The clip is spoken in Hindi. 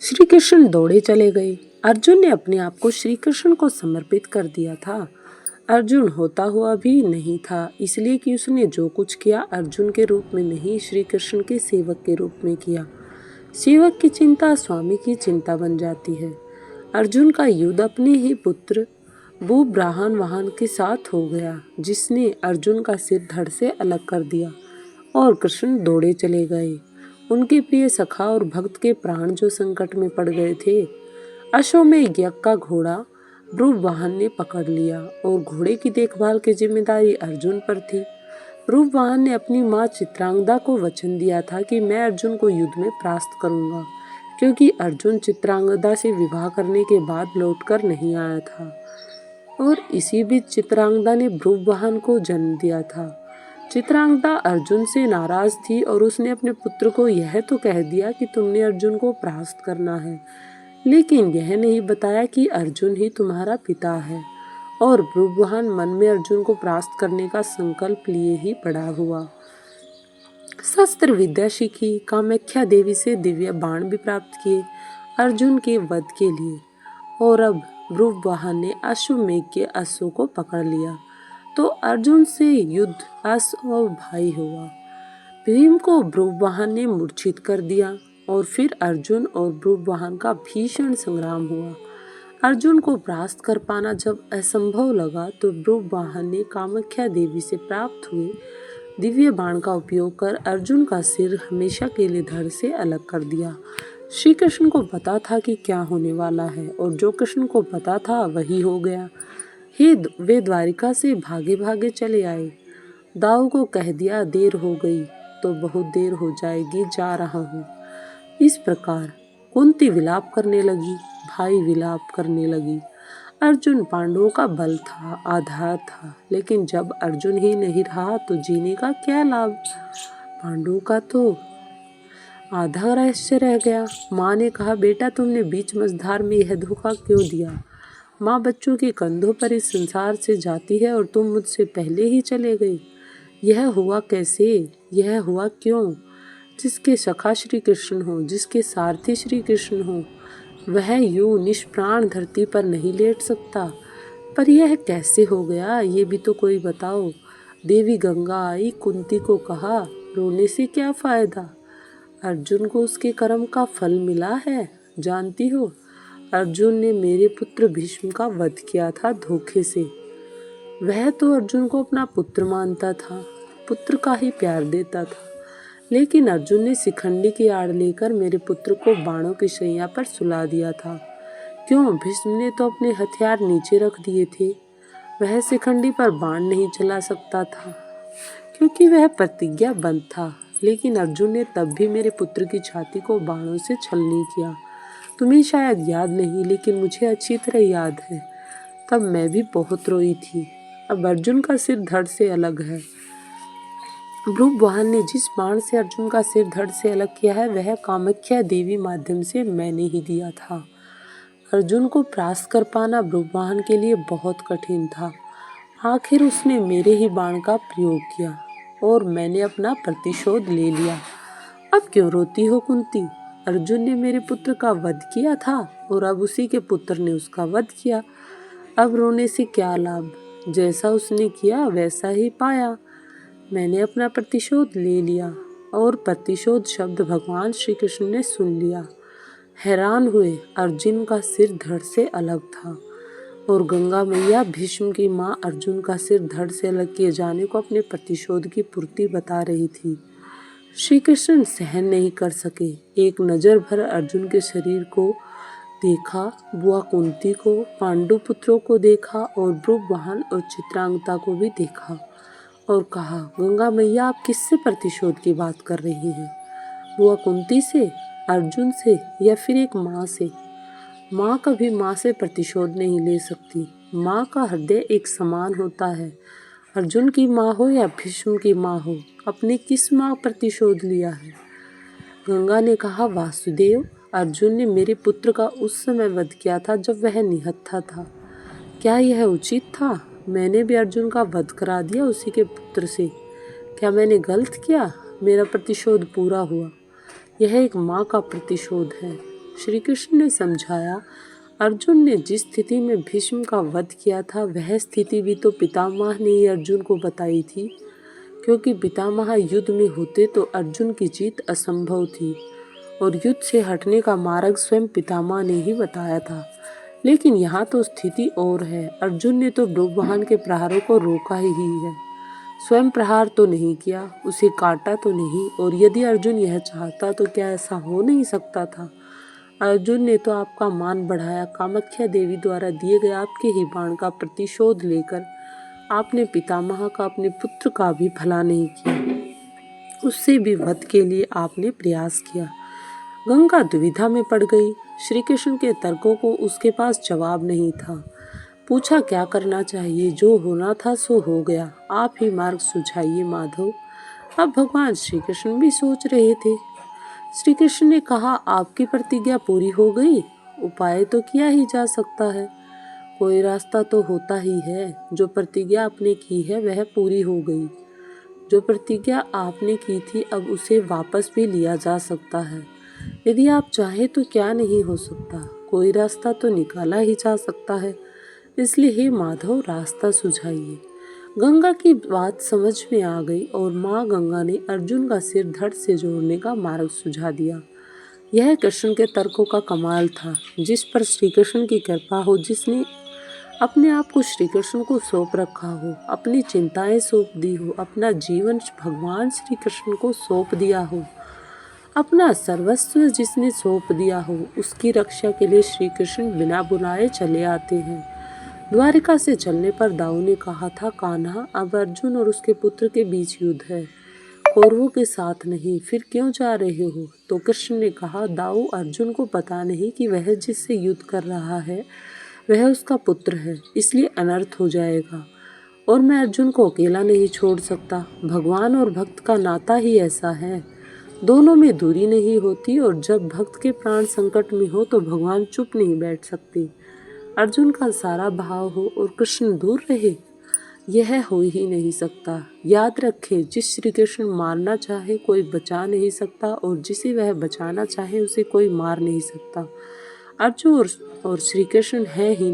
श्री कृष्ण दौड़े चले गए। अर्जुन ने अपने आप को श्री कृष्ण को समर्पित कर दिया था। अर्जुन होता हुआ भी नहीं था, इसलिए कि उसने जो कुछ किया अर्जुन के रूप में नहीं, श्री कृष्ण के सेवक के रूप में किया। सेवक की चिंता स्वामी की चिंता बन जाती है। अर्जुन का युद्ध अपने ही पुत्र भूब्राहन वाहन के साथ हो गया, जिसने अर्जुन का सिर धड़ से अलग कर दिया और कृष्ण दौड़े चले गए। उनके प्रिय सखा और भक्त के प्राण जो संकट में पड़ गए थे। अश्वमेध यज्ञ का घोड़ा ब्रुवाहन ने पकड़ लिया और घोड़े की देखभाल की जिम्मेदारी अर्जुन पर थी। ब्रुवाहन ने अपनी माँ चित्रांगदा को वचन दिया था कि मैं अर्जुन को युद्ध में परास्त करूंगा, क्योंकि अर्जुन चित्रांगदा से विवाह करने के बाद लौटकर नहीं आया था और इसी बीच चित्रांगदा ने ब्रुवाहन को जन्म दिया था। चित्रांगदा अर्जुन से नाराज थी और उसने अपने पुत्र को यह तो कह दिया कि तुमने अर्जुन को परास्त करना है, लेकिन यह नहीं बताया कि अर्जुन ही तुम्हारा पिता है। और ब्रुवाहन मन में अर्जुन को परास्त करने का संकल्प लिए ही पड़ा हुआ। शस्त्र विद्या सीखी, कामाख्या देवी से दिव्य बाण भी प्राप्त किए अर्जुन के वध के लिए। और अब ब्रुवाहन ने अश्वमेध के अश्व को पकड़ लिया तो अर्जुन से युद्ध असंभव हुआ। भीम को ब्रुवाहन ने मूर्छित कर दिया और फिर अर्जुन और ब्रुवाहन का भीषण संग्राम हुआ। अर्जुन को परास्त कर पाना जब असंभव लगा तो ब्रुवाहन ने कामाख्या देवी से प्राप्त हुए दिव्य बाण का उपयोग कर अर्जुन का सिर हमेशा के लिए धड़ से अलग कर दिया। श्री कृष्ण को पता था कि क्या होने वाला है और जो कृष्ण को पता था वही हो गया। वे द्वारिका से भागे भागे चले आए। दाऊ को कह दिया देर हो गई तो बहुत देर हो जाएगी, जा रहा हूँ। इस प्रकार कुंती विलाप करने लगी, भाई विलाप करने लगी। अर्जुन पांडवों का बल था, आधार था, लेकिन जब अर्जुन ही नहीं रहा तो जीने का क्या लाभ। पांडवों का तो आधा रहस्य रह गया। माँ ने कहा, बेटा तुमने बीच मझधार में यह धोखा क्यों दिया। माँ बच्चों के कंधों पर इस संसार से जाती है और तुम मुझसे पहले ही चले गए। यह हुआ कैसे, यह हुआ क्यों। जिसके सखा श्री कृष्ण हो, जिसके सारथी श्री कृष्ण हो, वह यूं निष्प्राण धरती पर नहीं लेट सकता। पर यह कैसे हो गया, ये भी तो कोई बताओ। देवी गंगा आई, कुंती को कहा, रोने से क्या फायदा। अर्जुन को उसके कर्म का फल मिला है, जानती हो। अर्जुन ने मेरे पुत्र भीष्म का वध किया था धोखे से। वह तो अर्जुन को अपना पुत्र मानता था, पुत्र का ही प्यार देता था, लेकिन अर्जुन ने शिखंडी की आड़ लेकर मेरे पुत्र को बाणों की शैया पर सुला दिया था। क्यों, भीष्म ने तो अपने हथियार नीचे रख दिए थे। वह शिखंडी पर बाण नहीं चला सकता था क्योंकि वह प्रतिज्ञाबद्ध था, लेकिन अर्जुन ने तब भी मेरे पुत्र की छाती को बाणों से छलनी किया। तुम्हें शायद याद नहीं, लेकिन मुझे अच्छी तरह याद है। तब मैं भी बहुत रोई थी। अब अर्जुन का सिर धड़ से अलग है। ब्रुवाहन ने जिस बाण से अर्जुन का सिर धड़ से अलग किया है वह कामाख्या देवी माध्यम से मैंने ही दिया था। अर्जुन को परास्त कर पाना ब्रुवाहन के लिए बहुत कठिन था। आखिर उसने मेरे ही बाण का प्रयोग किया और मैंने अपना प्रतिशोध ले लिया। अब क्यों रोती हो कुंती। अर्जुन ने मेरे पुत्र का वध किया था और अब उसी के पुत्र ने उसका वध किया। अब रोने से क्या लाभ, जैसा उसने किया वैसा ही पाया। मैंने अपना प्रतिशोध ले लिया। और प्रतिशोध शब्द भगवान श्री कृष्ण ने सुन लिया। हैरान हुए, अर्जुन का सिर धड़ से अलग था और गंगा मैया भीष्म की माँ अर्जुन का सिर धड़ से अलग किए जाने को अपने प्रतिशोध की पूर्ति बता रही थी। श्री कृष्ण सहन नहीं कर सके। एक नज़र भर अर्जुन के शरीर को देखा, बुआ कुंती को, पांडु पुत्रों को देखा और ब्रुवाहन और चित्रांगदा को भी देखा और कहा, गंगा मैया आप किससे प्रतिशोध की बात कर रही हैं। बुआ कुंती से, अर्जुन से या फिर एक माँ से। माँ कभी माँ से प्रतिशोध नहीं ले सकती। माँ का हृदय एक समान होता है। अर्जुन की माँ हो या भीष्म की माँ हो, अपने किस माँ प्रतिशोध लिया है। गंगा ने कहा, वासुदेव, अर्जुन ने मेरे पुत्र का उस समय वध किया था जब वह निहत्था था। क्या यह उचित था। मैंने भी अर्जुन का वध करा दिया उसी के पुत्र से। क्या मैंने गलत किया। मेरा प्रतिशोध पूरा हुआ। यह एक माँ का प्रतिशोध है। श्री कृष्ण ने समझाया, अर्जुन ने जिस स्थिति में भीष्म का वध किया था वह स्थिति भी तो पितामह ने ही अर्जुन को बताई थी, क्योंकि पितामह युद्ध में होते तो अर्जुन की जीत असंभव थी और युद्ध से हटने का मार्ग स्वयं पितामह ने ही बताया था। लेकिन यहाँ तो स्थिति और है। अर्जुन ने तो ब्रह्मांड के प्रहारों को रोका ही है, स्वयं प्रहार तो नहीं किया, उसे काटा तो नहीं। और यदि अर्जुन यह चाहता तो क्या ऐसा हो नहीं सकता था? अर्जुन ने तो आपका मान बढ़ाया। कामाख्या देवी द्वारा दिए गए आपके ही बाण का प्रतिशोध लेकर आपने पितामह का, अपने पुत्र का भी भला नहीं किया, उससे भी वध के लिए आपने प्रयास किया। गंगा दुविधा में पड़ गई। श्री कृष्ण के तर्कों को उसके पास जवाब नहीं था। पूछा क्या करना चाहिए? जो होना था सो हो गया, आप ही मार्ग सुझाइए माधव। अब भगवान श्री कृष्ण भी सोच रहे थे। श्री कृष्ण ने कहा, आपकी प्रतिज्ञा पूरी हो गई, उपाय तो किया ही जा सकता है, कोई रास्ता तो होता ही है। जो प्रतिज्ञा आपने की है वह पूरी हो गई। जो प्रतिज्ञा आपने की थी अब उसे वापस भी लिया जा सकता है। यदि आप चाहे तो क्या नहीं हो सकता, कोई रास्ता तो निकाला ही जा सकता है। इसलिए हे माधव, रास्ता सुझाइए। गंगा की बात समझ में आ गई और माँ गंगा ने अर्जुन का सिर धड़ से जोड़ने का मार्ग सुझा दिया। यह कृष्ण के तर्कों का कमाल था, जिस पर श्री कृष्ण की कृपा हो, जिसने अपने आप को श्री कृष्ण को सौंप रखा हो, अपनी चिंताएं सौंप दी हो, अपना जीवन भगवान श्री कृष्ण को सौंप दिया हो, अपना सर्वस्व जिसने सौंप दिया हो, उसकी रक्षा के लिए श्री कृष्ण बिना बुलाए चले आते हैं। द्वारिका से चलने पर दाऊ ने कहा था, कान्हा अब अर्जुन और उसके पुत्र के बीच युद्ध है, कौरवों के साथ नहीं, फिर क्यों जा रहे हो? तो कृष्ण ने कहा, दाऊ अर्जुन को पता नहीं कि वह जिससे युद्ध कर रहा है वह उसका पुत्र है, इसलिए अनर्थ हो जाएगा और मैं अर्जुन को अकेला नहीं छोड़ सकता। भगवान और भक्त का नाता ही ऐसा है, दोनों में दूरी नहीं होती और जब भक्त के प्राण संकट में हो तो भगवान चुप नहीं बैठ सकते। अर्जुन का सारा भाव हो और कृष्ण दूर रहे, यह हो ही नहीं सकता। याद रखें, जिस श्री कृष्ण मारना चाहे कोई बचा नहीं सकता और जिसे वह बचाना चाहे उसे कोई मार नहीं सकता। अर्जुन और श्री कृष्ण है ही